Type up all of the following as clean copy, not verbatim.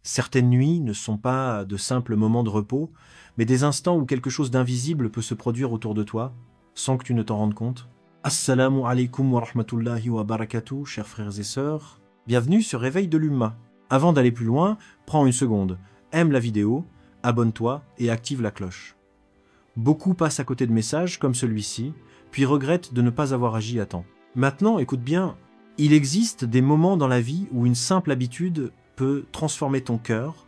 Certaines nuits ne sont pas de simples moments de repos, mais des instants où quelque chose d'invisible peut se produire autour de toi, sans que tu ne t'en rendes compte. Assalamu alaikum wa rahmatullahi wa barakatuh, chers frères et sœurs. Bienvenue sur Réveil de l'Umma. Avant d'aller plus loin, prends une seconde, aime la vidéo, abonne-toi et active la cloche. Beaucoup passent à côté de messages comme celui-ci, puis regrettent de ne pas avoir agi à temps. Maintenant, écoute bien, il existe des moments dans la vie où une simple habitude peut transformer ton cœur,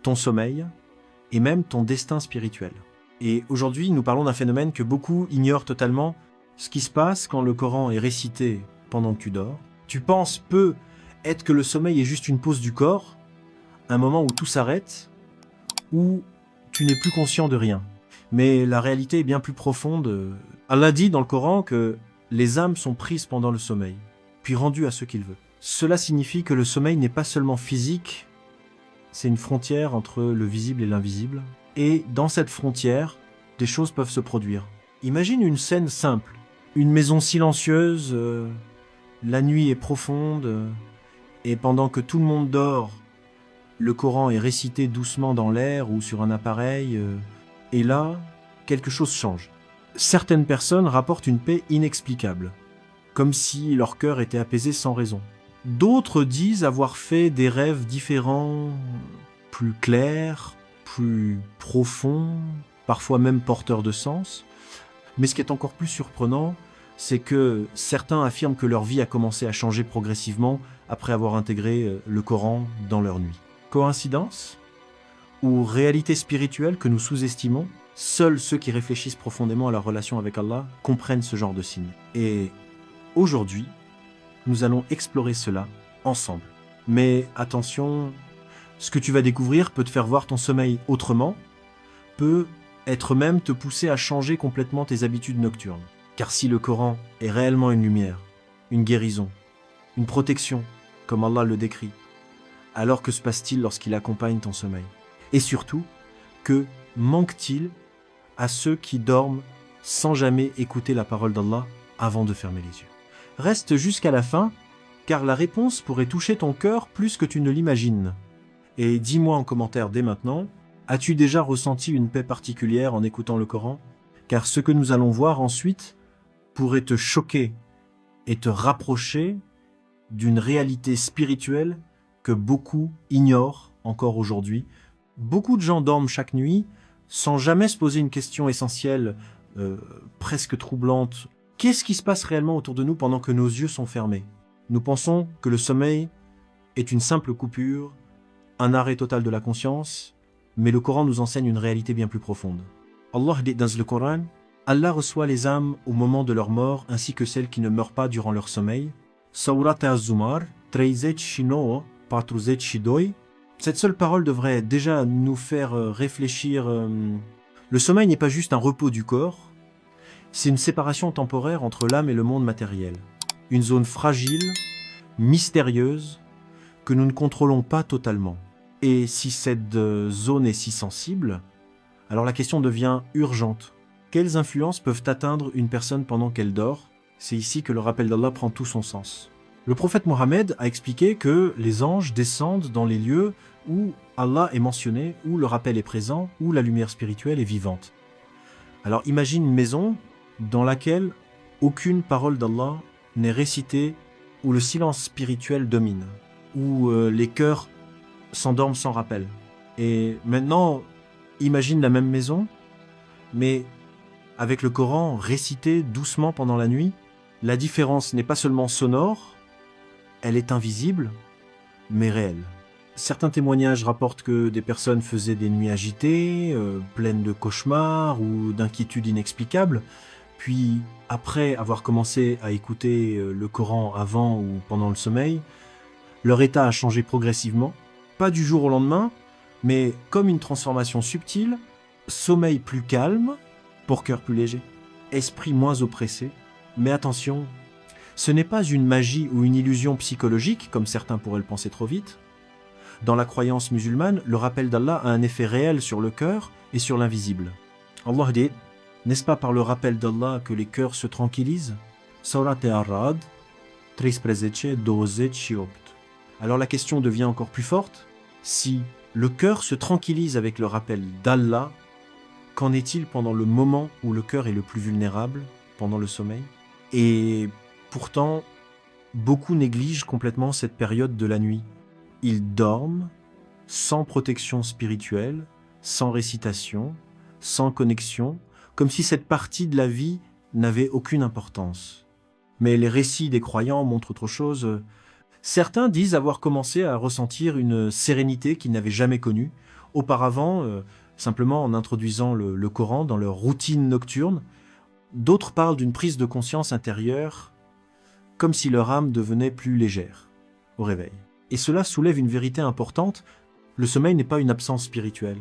ton sommeil et même ton destin spirituel. Et aujourd'hui, nous parlons d'un phénomène que beaucoup ignorent totalement, ce qui se passe quand le Coran est récité pendant que tu dors. Tu penses peut être que le sommeil est juste une pause du corps, un moment où tout s'arrête, où tu n'es plus conscient de rien. Mais la réalité est bien plus profonde. Allah dit dans le Coran que les âmes sont prises pendant le sommeil, puis rendues à ce qu'il veut. Cela signifie que le sommeil n'est pas seulement physique, c'est une frontière entre le visible et l'invisible. Et dans cette frontière, des choses peuvent se produire. Imagine une scène simple, une maison silencieuse, la nuit est profonde, et pendant que tout le monde dort, le Coran est récité doucement dans l'air ou sur un appareil, et là, quelque chose change. Certaines personnes rapportent une paix inexplicable, comme si leur cœur était apaisé sans raison. D'autres disent avoir fait des rêves différents, plus clairs, plus profonds, parfois même porteurs de sens. Mais ce qui est encore plus surprenant, c'est que certains affirment que leur vie a commencé à changer progressivement après avoir intégré le Coran dans leur nuit. Coïncidence ? Ou réalité spirituelle que nous sous-estimons ? Seuls ceux qui réfléchissent profondément à leur relation avec Allah comprennent ce genre de signes. Et aujourd'hui, nous allons explorer cela ensemble. Mais attention, ce que tu vas découvrir peut te faire voir ton sommeil autrement, peut être même te pousser à changer complètement tes habitudes nocturnes. Car si le Coran est réellement une lumière, une guérison, une protection, comme Allah le décrit, alors que se passe-t-il lorsqu'il accompagne ton sommeil ? Et surtout, que manque-t-il à ceux qui dorment sans jamais écouter la parole d'Allah avant de fermer les yeux ? Reste jusqu'à la fin, car la réponse pourrait toucher ton cœur plus que tu ne l'imagines. Et dis-moi en commentaire dès maintenant, as-tu déjà ressenti une paix particulière en écoutant le Coran ? Car ce que nous allons voir ensuite pourrait te choquer et te rapprocher d'une réalité spirituelle que beaucoup ignorent encore aujourd'hui. Beaucoup de gens dorment chaque nuit sans jamais se poser une question essentielle, presque troublante. Qu'est-ce qui se passe réellement autour de nous pendant que nos yeux sont fermés ? Nous pensons que le sommeil est une simple coupure, un arrêt total de la conscience, mais le Coran nous enseigne une réalité bien plus profonde. Allah dit dans le Coran, Allah reçoit les âmes au moment de leur mort ainsi que celles qui ne meurent pas durant leur sommeil. Surat Az-Zumar, 13 Patruzet Shidoi. Cette seule parole devrait déjà nous faire réfléchir. Le sommeil n'est pas juste un repos du corps, c'est une séparation temporaire entre l'âme et le monde matériel. Une zone fragile, mystérieuse, que nous ne contrôlons pas totalement. Et si cette zone est si sensible, alors la question devient urgente. Quelles influences peuvent atteindre une personne pendant qu'elle dort ? C'est ici que le rappel d'Allah prend tout son sens. Le prophète Mohammed a expliqué que les anges descendent dans les lieux où Allah est mentionné, où le rappel est présent, où la lumière spirituelle est vivante. Alors imagine une maison dans laquelle aucune parole d'Allah n'est récitée, où le silence spirituel domine, où les cœurs s'endorment sans rappel. Et maintenant, imagine la même maison, mais avec le Coran récité doucement pendant la nuit. La différence n'est pas seulement sonore, elle est invisible, mais réelle. Certains témoignages rapportent que des personnes faisaient des nuits agitées, pleines de cauchemars ou d'inquiétudes inexplicables, puis après avoir commencé à écouter le Coran avant ou pendant le sommeil, leur état a changé progressivement, pas du jour au lendemain, mais comme une transformation subtile, sommeil plus calme, pour cœur plus léger, esprit moins oppressé. Mais attention, ce n'est pas une magie ou une illusion psychologique, comme certains pourraient le penser trop vite. Dans la croyance musulmane, le rappel d'Allah a un effet réel sur le cœur et sur l'invisible. Allah dit, n'est-ce pas par le rappel d'Allah que les cœurs se tranquillisent ? Surat Ar-Ra'd, 13 12 Shiopt. Alors la question devient encore plus forte. Si le cœur se tranquillise avec le rappel d'Allah, qu'en est-il pendant le moment où le cœur est le plus vulnérable, pendant le sommeil? Et pourtant, beaucoup négligent complètement cette période de la nuit. Ils dorment sans protection spirituelle, sans récitation, sans connexion, comme si cette partie de la vie n'avait aucune importance. Mais les récits des croyants montrent autre chose. Certains disent avoir commencé à ressentir une sérénité qu'ils n'avaient jamais connue auparavant, simplement en introduisant le Coran dans leur routine nocturne. D'autres parlent d'une prise de conscience intérieure, comme si leur âme devenait plus légère au réveil. Et cela soulève une vérité importante. Le sommeil n'est pas une absence spirituelle,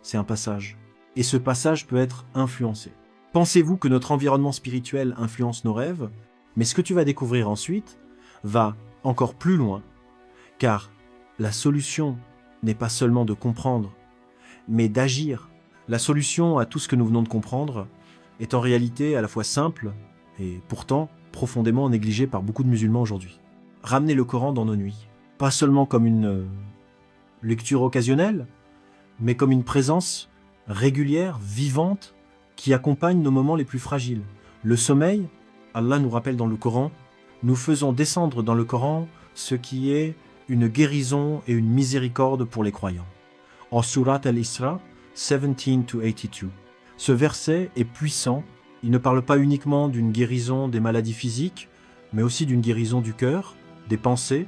c'est un passage. Et ce passage peut être influencé. Pensez-vous que notre environnement spirituel influence nos rêves? Mais ce que tu vas découvrir ensuite va encore plus loin, car la solution n'est pas seulement de comprendre, mais d'agir. La solution à tout ce que nous venons de comprendre est en réalité à la fois simple et pourtant profondément négligée par beaucoup de musulmans aujourd'hui. Ramener le Coran dans nos nuits, pas seulement comme une lecture occasionnelle, mais comme une présence régulière, vivante, qui accompagne nos moments les plus fragiles. Le sommeil, Allah nous rappelle dans le Coran, nous faisons descendre dans le Coran ce qui est une guérison et une miséricorde pour les croyants. En Surat al-Isra 17-82. Ce verset est puissant. Il ne parle pas uniquement d'une guérison des maladies physiques, mais aussi d'une guérison du cœur, des pensées,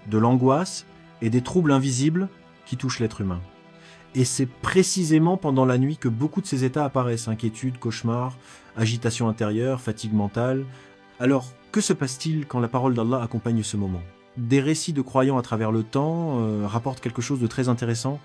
de l'angoisse et des troubles invisibles qui touchent l'être humain. Et c'est précisément pendant la nuit que beaucoup de ces états apparaissent, inquiétude, cauchemar, agitation intérieure, fatigue mentale. Alors, que se passe-t-il quand la parole d'Allah accompagne ce moment? Des récits de croyants à travers le temps rapportent quelque chose de très intéressant.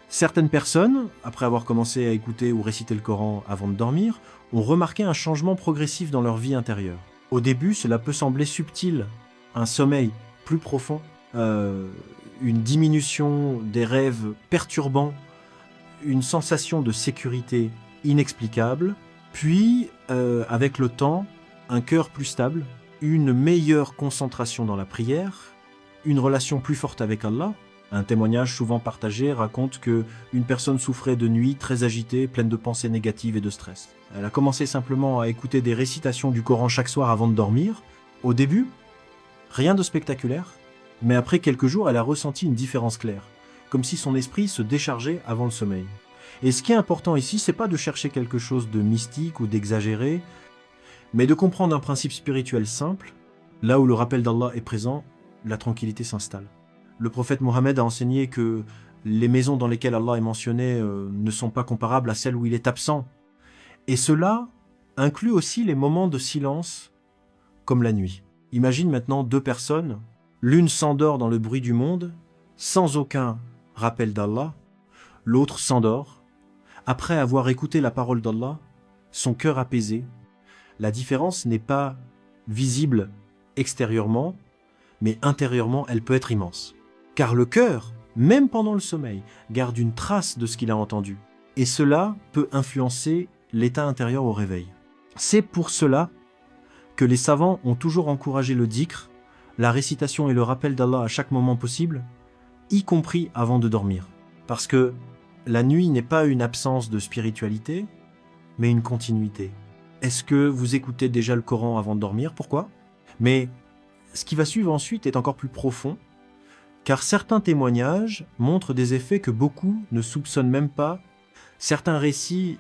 Certaines personnes, après avoir commencé à écouter ou réciter le Coran avant de dormir, ont remarqué un changement progressif dans leur vie intérieure. Au début, cela peut sembler subtil, un sommeil plus profond, une diminution des rêves perturbants, une sensation de sécurité inexplicable, puis, avec le temps, un cœur plus stable, une meilleure concentration dans la prière, une relation plus forte avec Allah. Un témoignage souvent partagé raconte qu'une personne souffrait de nuits très agitée, pleine de pensées négatives et de stress. Elle a commencé simplement à écouter des récitations du Coran chaque soir avant de dormir. Au début, rien de spectaculaire, mais après quelques jours, elle a ressenti une différence claire, comme si son esprit se déchargeait avant le sommeil. Et ce qui est important ici, c'est pas de chercher quelque chose de mystique ou d'exagéré, mais de comprendre un principe spirituel simple. Là où le rappel d'Allah est présent, la tranquillité s'installe. Le prophète Mohammed a enseigné que les maisons dans lesquelles Allah est mentionné ne sont pas comparables à celles où il est absent. Et cela inclut aussi les moments de silence, comme la nuit. Imagine maintenant deux personnes, l'une s'endort dans le bruit du monde, sans aucun rappel d'Allah, l'autre s'endort, après avoir écouté la parole d'Allah, son cœur apaisé. La différence n'est pas visible extérieurement, mais intérieurement, elle peut être immense. Car le cœur, même pendant le sommeil, garde une trace de ce qu'il a entendu. Et cela peut influencer l'état intérieur au réveil. C'est pour cela que les savants ont toujours encouragé le dhikr, la récitation et le rappel d'Allah à chaque moment possible, y compris avant de dormir. Parce que la nuit n'est pas une absence de spiritualité, mais une continuité. Est-ce que vous écoutez déjà le Coran avant de dormir? Pourquoi? Mais ce qui va suivre ensuite est encore plus profond, car certains témoignages montrent des effets que beaucoup ne soupçonnent même pas. Certains récits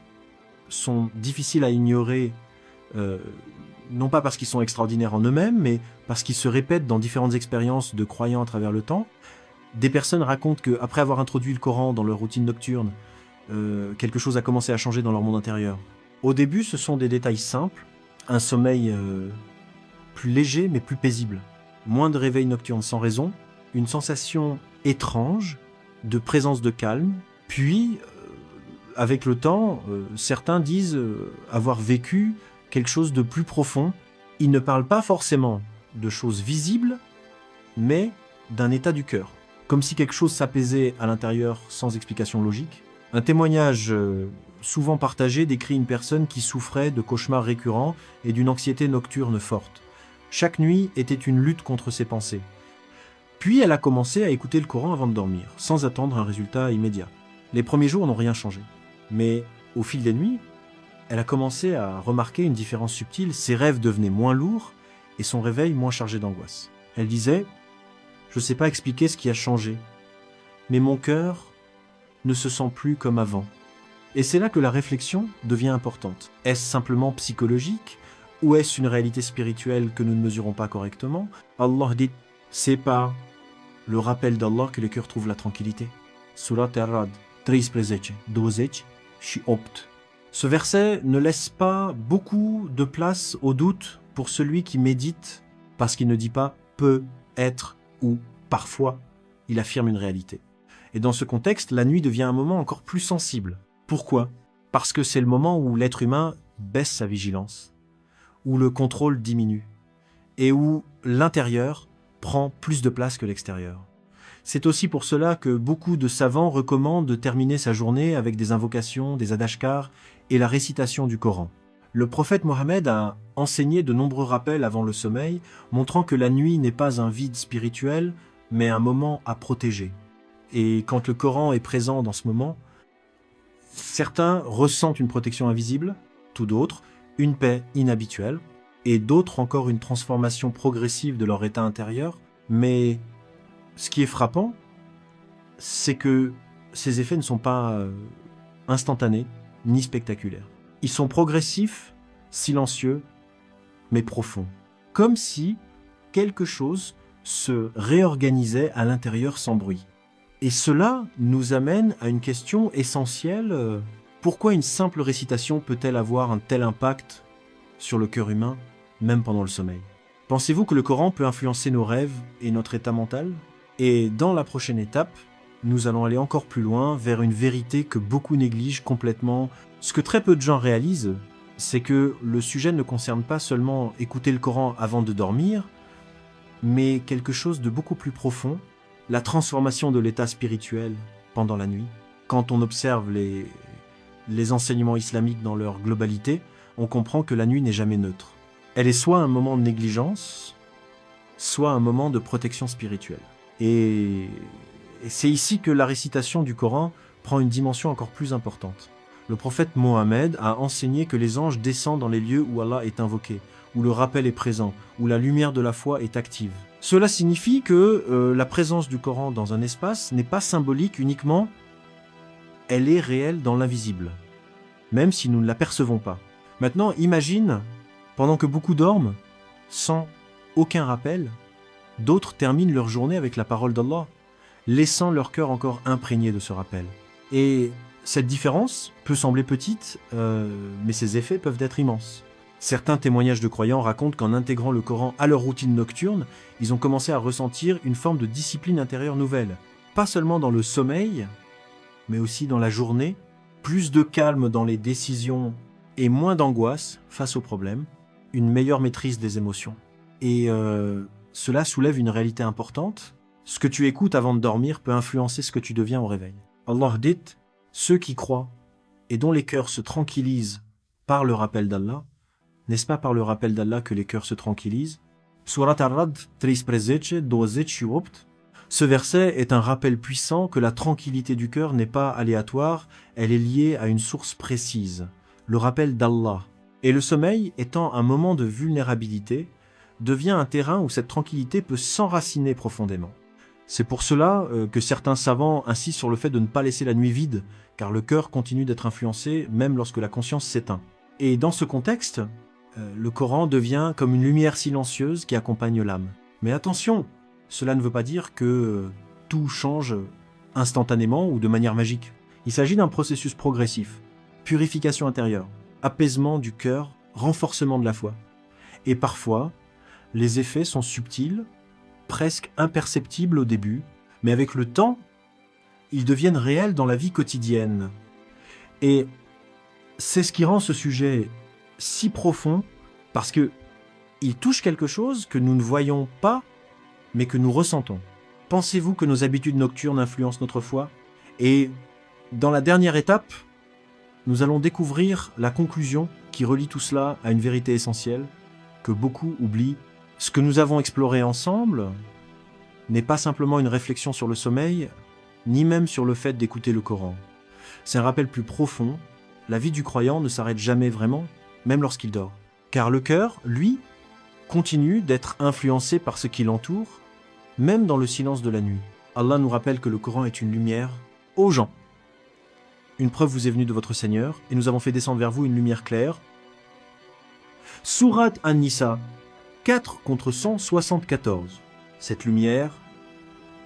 sont difficiles à ignorer, non pas parce qu'ils sont extraordinaires en eux-mêmes, mais parce qu'ils se répètent dans différentes expériences de croyants à travers le temps. Des personnes racontent qu'après avoir introduit le Coran dans leur routine nocturne, quelque chose a commencé à changer dans leur monde intérieur. Au début, ce sont des détails simples, un sommeil plus léger mais plus paisible, moins de réveils nocturnes sans raison, une sensation étrange de présence de calme, puis avec le temps, certains disent avoir vécu quelque chose de plus profond. Ils ne parlent pas forcément de choses visibles, mais d'un état du cœur, comme si quelque chose s'apaisait à l'intérieur sans explication logique. Un témoignage souvent partagé décrit une personne qui souffrait de cauchemars récurrents et d'une anxiété nocturne forte. Chaque nuit était une lutte contre ses pensées. Puis elle a commencé à écouter le Coran avant de dormir, sans attendre un résultat immédiat. Les premiers jours n'ont rien changé. Mais au fil des nuits, elle a commencé à remarquer une différence subtile. Ses rêves devenaient moins lourds et son réveil moins chargé d'angoisse. Elle disait « Je ne sais pas expliquer ce qui a changé, mais mon cœur ne se sent plus comme avant. » Et c'est là que la réflexion devient importante. Est-ce simplement psychologique ou est-ce une réalité spirituelle que nous ne mesurons pas correctement? Allah dit « C'est par le rappel d'Allah que les cœurs trouvent la tranquillité. » Surat Ar-Ra'd 13, Ce verset ne laisse pas beaucoup de place au doute pour celui qui médite parce qu'il ne dit pas « peut être » ou « parfois ». Il affirme une réalité. Et dans ce contexte, la nuit devient un moment encore plus sensible. Pourquoi? Parce que c'est le moment où l'être humain baisse sa vigilance, où le contrôle diminue et où l'intérieur prend plus de place que l'extérieur. C'est aussi pour cela que beaucoup de savants recommandent de terminer sa journée avec des invocations, des adhkars et la récitation du Coran. Le prophète Mohammed a enseigné de nombreux rappels avant le sommeil, montrant que la nuit n'est pas un vide spirituel, mais un moment à protéger. Et quand le Coran est présent dans ce moment, certains ressentent une protection invisible, tout d'autres, une paix inhabituelle, et d'autres encore une transformation progressive de leur état intérieur. Mais ce qui est frappant, c'est que ces effets ne sont pas instantanés ni spectaculaires. Ils sont progressifs, silencieux, mais profonds. Comme si quelque chose se réorganisait à l'intérieur sans bruit. Et cela nous amène à une question essentielle. Pourquoi une simple récitation peut-elle avoir un tel impact sur le cœur humain, même pendant le sommeil? Pensez-vous que le Coran peut influencer nos rêves et notre état mental? Et dans la prochaine étape, nous allons aller encore plus loin vers une vérité que beaucoup négligent complètement. Ce que très peu de gens réalisent, c'est que le sujet ne concerne pas seulement écouter le Coran avant de dormir, mais quelque chose de beaucoup plus profond, la transformation de l'état spirituel pendant la nuit. Quand on observe les enseignements islamiques dans leur globalité, on comprend que la nuit n'est jamais neutre. Elle est soit un moment de négligence, soit un moment de protection spirituelle. Et c'est ici que la récitation du Coran prend une dimension encore plus importante. Le prophète Mohammed a enseigné que les anges descendent dans les lieux où Allah est invoqué, où le rappel est présent, où la lumière de la foi est active. Cela signifie que la présence du Coran dans un espace n'est pas symbolique uniquement, elle est réelle dans l'invisible, même si nous ne l'apercevons pas. Maintenant, imagine, pendant que beaucoup dorment, sans aucun rappel, d'autres terminent leur journée avec la parole d'Allah, laissant leur cœur encore imprégné de ce rappel. Et cette différence peut sembler petite, mais ses effets peuvent être immenses. Certains témoignages de croyants racontent qu'en intégrant le Coran à leur routine nocturne, ils ont commencé à ressentir une forme de discipline intérieure nouvelle. Pas seulement dans le sommeil, mais aussi dans la journée, plus de calme dans les décisions et moins d'angoisse face aux problèmes, une meilleure maîtrise des émotions. Et cela soulève une réalité importante. Ce que tu écoutes avant de dormir peut influencer ce que tu deviens au réveil. Allah dit, ceux qui croient et dont les cœurs se tranquillisent par le rappel d'Allah, n'est-ce pas par le rappel d'Allah que les cœurs se tranquillisent? Surat Ar-Ra'd 13, Ce verset est un rappel puissant que la tranquillité du cœur n'est pas aléatoire, elle est liée à une source précise, le rappel d'Allah. Et le sommeil, étant un moment de vulnérabilité, devient un terrain où cette tranquillité peut s'enraciner profondément. C'est pour cela que certains savants insistent sur le fait de ne pas laisser la nuit vide, car le cœur continue d'être influencé même lorsque la conscience s'éteint. Et dans ce contexte, le Coran devient comme une lumière silencieuse qui accompagne l'âme. Mais attention, cela ne veut pas dire que tout change instantanément ou de manière magique. Il s'agit d'un processus progressif, purification intérieure, apaisement du cœur, renforcement de la foi. Et parfois, les effets sont subtils, presque imperceptibles au début, mais avec le temps, ils deviennent réels dans la vie quotidienne. Et c'est ce qui rend ce sujet si profond, parce que il touche quelque chose que nous ne voyons pas, mais que nous ressentons. Pensez-vous que nos habitudes nocturnes influencent notre foi? Et dans la dernière étape, nous allons découvrir la conclusion qui relie tout cela à une vérité essentielle que beaucoup oublient. Ce que nous avons exploré ensemble n'est pas simplement une réflexion sur le sommeil, ni même sur le fait d'écouter le Coran. C'est un rappel plus profond, la vie du croyant ne s'arrête jamais vraiment, même lorsqu'il dort. Car le cœur, lui, continue d'être influencé par ce qui l'entoure, même dans le silence de la nuit. Allah nous rappelle que le Coran est une lumière aux gens. Une preuve vous est venue de votre Seigneur, et nous avons fait descendre vers vous une lumière claire. Sourate An-Nisa 4 contre 174. Cette lumière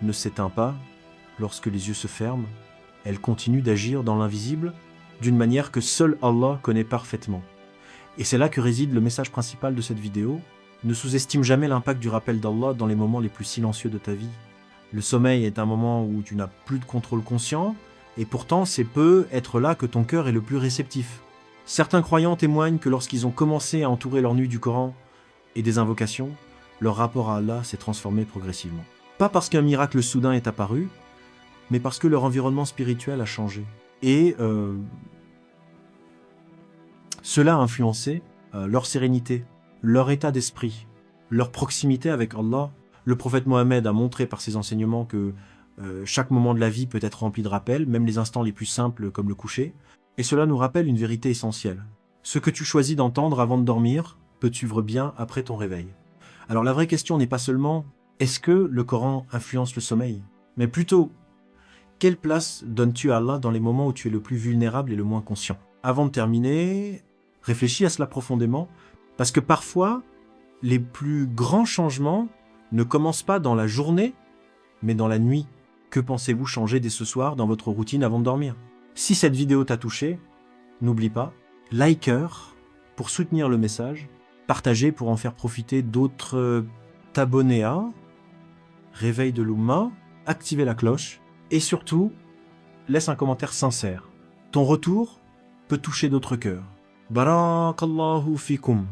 ne s'éteint pas lorsque les yeux se ferment, elle continue d'agir dans l'invisible d'une manière que seul Allah connaît parfaitement. Et c'est là que réside le message principal de cette vidéo. Ne sous-estime jamais l'impact du rappel d'Allah dans les moments les plus silencieux de ta vie. Le sommeil est un moment où tu n'as plus de contrôle conscient, et pourtant c'est peu être là que ton cœur est le plus réceptif. Certains croyants témoignent que lorsqu'ils ont commencé à entourer leur nuit du Coran et des invocations, leur rapport à Allah s'est transformé progressivement. Pas parce qu'un miracle soudain est apparu, mais parce que leur environnement spirituel a changé. Et cela a influencé leur sérénité, leur état d'esprit, leur proximité avec Allah. Le prophète Mohammed a montré par ses enseignements que chaque moment de la vie peut être rempli de rappels, même les instants les plus simples comme le coucher. Et cela nous rappelle une vérité essentielle. Ce que tu choisis d'entendre avant de dormir peut te suivre bien après ton réveil. Alors la vraie question n'est pas seulement « est-ce que le Coran influence le sommeil ?» mais plutôt « quelle place donnes-tu à Allah dans les moments où tu es le plus vulnérable et le moins conscient ?» Avant de terminer, réfléchis à cela profondément, parce que parfois, les plus grands changements ne commencent pas dans la journée, mais dans la nuit. Que pensez-vous changer dès ce soir dans votre routine avant de dormir? Si cette vidéo t'a touché, n'oublie pas, liker pour soutenir le message, partager pour en faire profiter d'autres, t'abonner à, réveil de l'Oumma, activer la cloche, et surtout, laisse un commentaire sincère. Ton retour peut toucher d'autres cœurs. Barakallahu fikum.